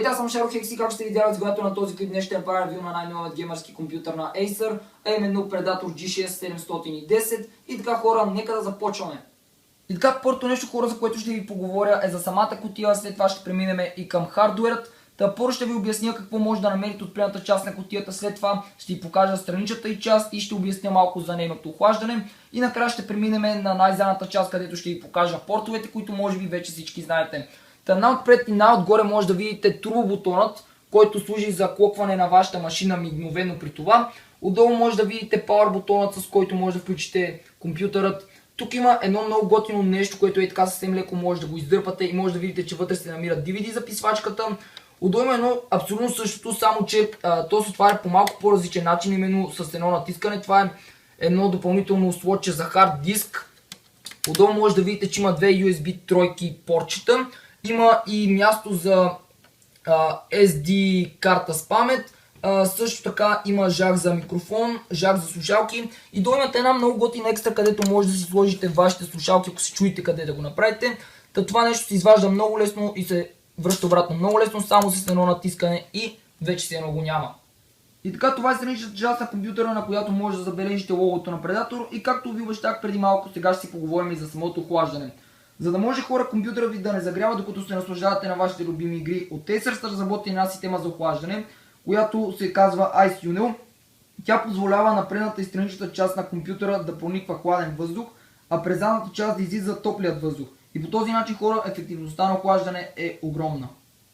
Здравейте, аз съм Шаро Хекси, както сте видяли от заглавието на този клип, днес ще направя ревю на най-новият геймърски компютър на Acer, а именно Predator G6 710. И така, хора, нека да започваме. И така, първото нещо, хора, за което ще ви поговоря е за самата кутия, след това ще преминем и към хардуерът. Първо ще ви обясня какво може да намерите от предната част на кутията, след това ще ви покажа страничната и част и ще обясня малко за нейното охлаждане. И накрая ще преминем на най-задната част, където ще ви покажа портовете, които може би вече всички знаете. Най-отпред и най-отгоре може да видите турбобутонът, който служи за клокване на вашата машина мигновено при това. Отдолу може да видите Power бутонът, с който може да включите компютърът. Тук има едно много готино нещо, което така съвсем леко може да го издърпате и може да видите, че вътре се намира DVD записвачката. Отдолу има едно абсолютно същото, само че то се отваря по малко по-различен начин, именно с едно натискане. Това е едно допълнително слотче за хард диск. Отдолу може да видите, че има две USB тройки портчета. Има и място за SD карта с памет. Също така има жак за микрофон, жак за слушалки. И долу имате една много готина екстра, където може да си сложите вашите слушалки, ако се чуете къде да го направите. Това нещо се изважда много лесно и се връща обратно много лесно, само с едно натискане и вече се едно го няма. И така, това е страничната част на компютъра, на която може да забележите логото на Predator. И както ви обещах преди малко, сега ще си поговорим и за самото охлаждане. За да може, хора, компютъра ви да не загрява, докато се наслаждавате на вашите любими игри, от Acer са разработили една система за охлаждане, която се казва Ice Tunnel. Тя позволява на предната и страничната част на компютъра да прониква хладен въздух, а през задната част да излиза топлият въздух. И по този начин, хора, ефективността на охлаждане е огромна.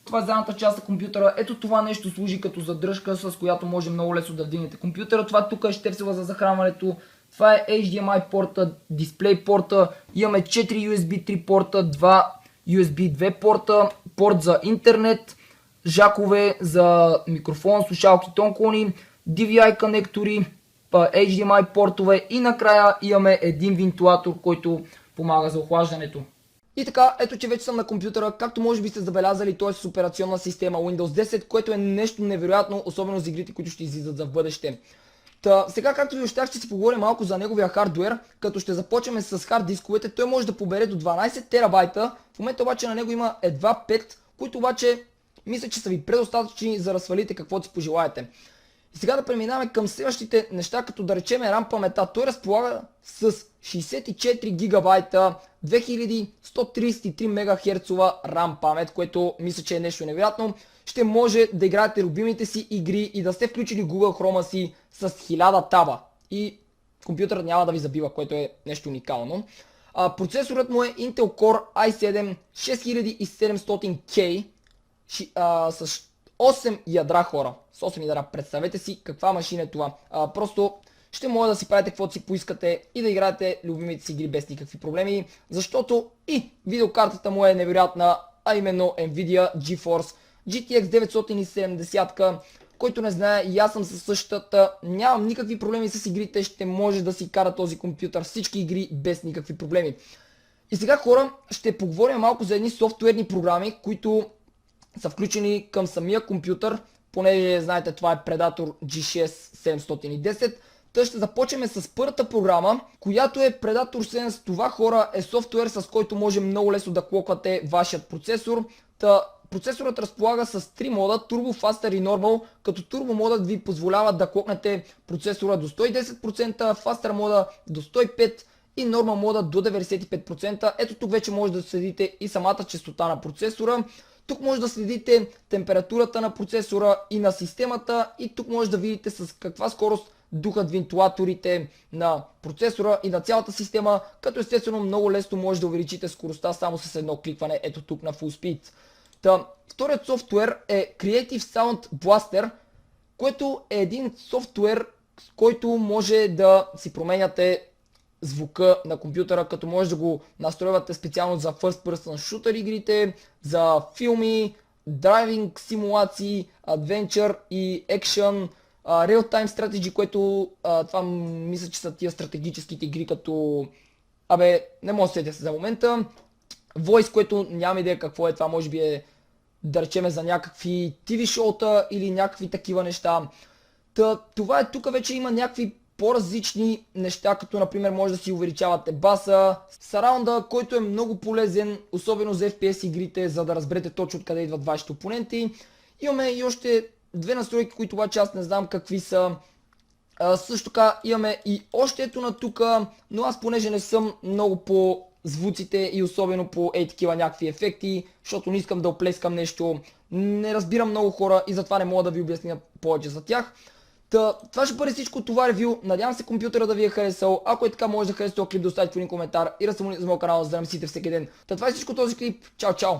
Това е задната част на компютъра. Ето това нещо служи като задръжка, с която може много лесно да вдигнете компютъра. Това тук е щепсела за захранването. Това е HDMI порта, дисплей порта. Имаме 4 USB 3 порта, 2 USB 2 порта, порт за интернет, жакове за микрофон, слушалки, тонклони, DVI конектори, HDMI портове и накрая имаме един вентилатор, който помага за охлаждането. И така, ето че вече съм на компютъра, както може би сте забелязали, той е с операционна система Windows 10, което е нещо невероятно, особено за игрите, които ще излизат за в бъдеще. Сега, както ви обещах, ще си поговорим малко за неговия хардуер, като ще започнем с хард дисковете. Той може да побере до 12 терабайта, в момента обаче на него има едва 5, които обаче мисля, че са ви предостатъчни за да свалите каквото си пожелаете. И сега да преминаваме към следващите неща, като да речем RAM паметта. Той разполага с 64 гигабайта, 2133 МГц RAM памет, което мисля, че е нещо невероятно. Ще може да играете любимите си игри и да сте включили Google Chrome си с 1000 таба. И компютърът няма да ви забива, което е нещо уникално. Процесорът му е Intel Core i7 6700K с 8 ядра, хора. С 8 ядра. Представете си каква машина е това. Просто ще може да си правите каквото си поискате и да играете любимите си игри без никакви проблеми. Защото и видеокартата му е невероятна, а именно Nvidia GeForce GTX 970, който не знае, и аз съм със същата, нямам никакви проблеми с игрите, ще може да си кара този компютър всички игри без никакви проблеми. И сега, хора, ще поговорим малко за едни софтуерни програми, които са включени към самия компютър, понеже знаете, това е Predator G6 710. Тъй ще започнем с първата програма, която е Predator Sense. Това, хора, е софтуер, с който може много лесно да клоквате вашият процесор. Процесорът разполага с 3 мода, Turbo, Faster и Normal, като Turbo модът ви позволява да клокнете процесора до 110%, Faster мода до 105% и Normal мода до 95%. Ето тук вече може да следите и самата честота на процесора. Тук може да следите температурата на процесора и на системата и тук може да видите с каква скорост духат вентилаторите на процесора и на цялата система, като естествено много лесно може да увеличите скоростта само с едно кликване, ето тук на Full Speed. Вторият софтуер е Creative Sound Blaster, което е един софтуер, с който може да си променяте звука на компютъра, като може да го настройвате специално за First Person Shooter игрите, за филми, драйвинг симулации, Adventure и Action, Real-Time Strategy, което това мисля, че са тия стратегическите игри, като не мога да сетя се за момента. Voice, което нямам идея какво е, това може би е, да речеме, за някакви TV шоута или някакви такива неща. Това е, тук вече има някакви по-различни неща, като например може да си увеличавате баса, сараунда, който е много полезен, особено за FPS игрите, за да разберете точно откъде идват вашите опоненти. Имаме и още две настройки, които обаче аз не знам какви са. Също така имаме и още ето на тука, но аз понеже не съм много по звуците и особено по такива някакви ефекти, защото не искам да оплескам нещо, не разбирам много хора и затова не мога да ви обясня повече за тях. Това ще бъде всичко от това ревю. Надявам се компютъра да ви е харесал. Ако е така, може да харесате този клип, да оставите в един коментар и да се абонирате за моят канал, за да ме мислите всеки ден. Това е всичко от този клип. Чао, чао!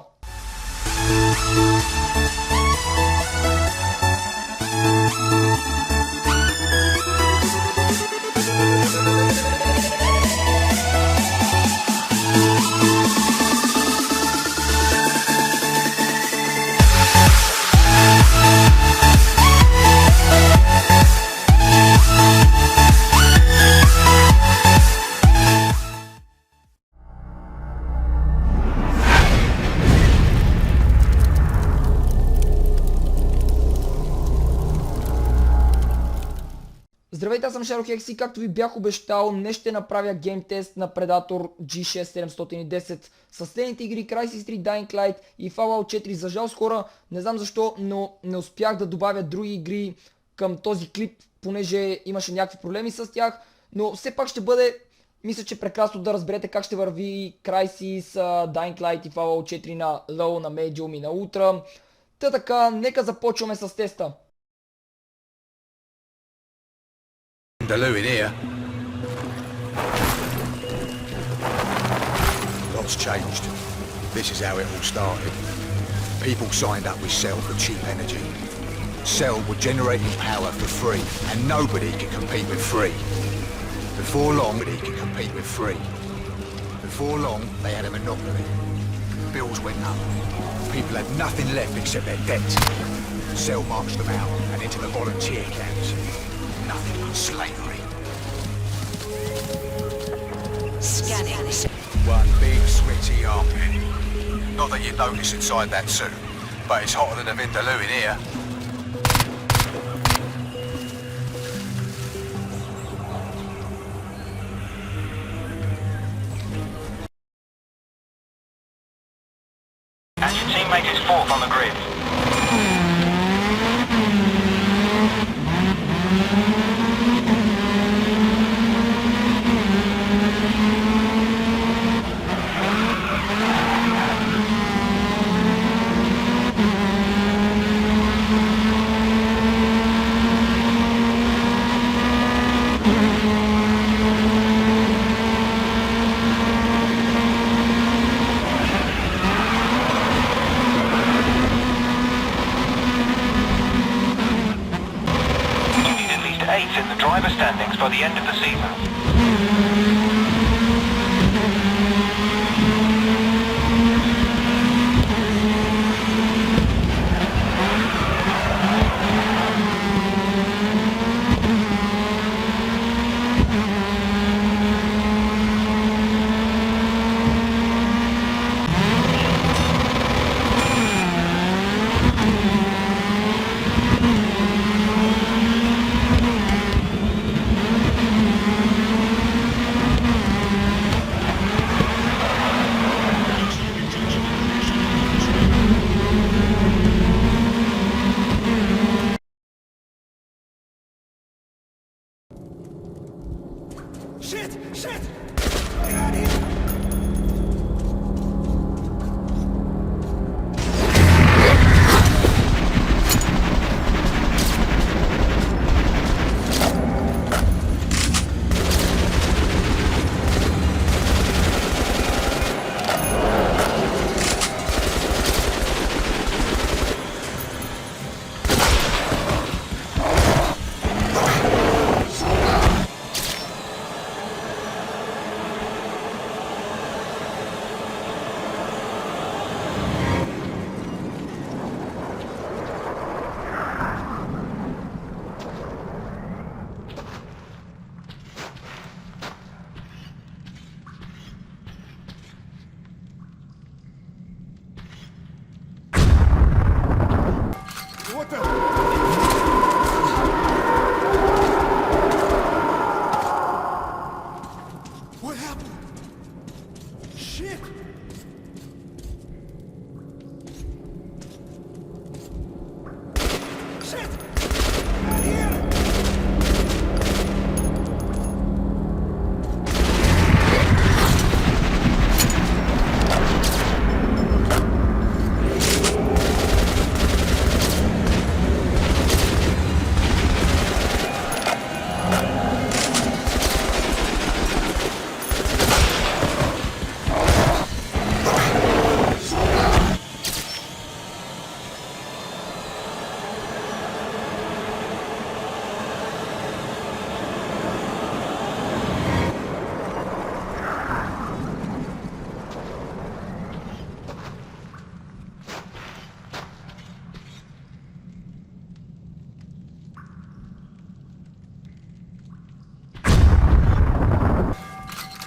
Здравейте, аз съм Шарохекс и както ви бях обещал, днес ще направя геймтест на Predator G6710 с следните игри Crysis 3, Dying Light и Fallout 4. За жалост хора, не знам защо, но не успях да добавя други игри към този клип, понеже имаше някакви проблеми с тях, но все пак ще бъде, мисля, че прекрасно да разберете как ще върви Crysis, Dying Light и Fallout 4 на Low, на Medium и на Ultra. Така, нека започваме с теста. Vindaloo in here. Lots changed. This is how it all started. People signed up with Cell for cheap energy. Cell were generating power for free, and nobody could compete with free. Before long, nobody could compete with free. Before long, they had a monopoly. Bills went up. People had nothing left except their debt. Cell marched them out and into the volunteer camps. Nothing but slavery. Scanning. One big sweaty armpit. Not that you'd notice inside that suit, but it's hotter than a Vindaloo in here. And your teammate is fourth on the grid. In the driver standings by the end of the season. Shit! Shit!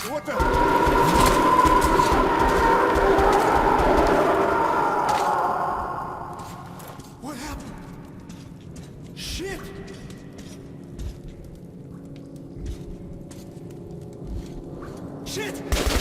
What the? What happened? Shit! Shit!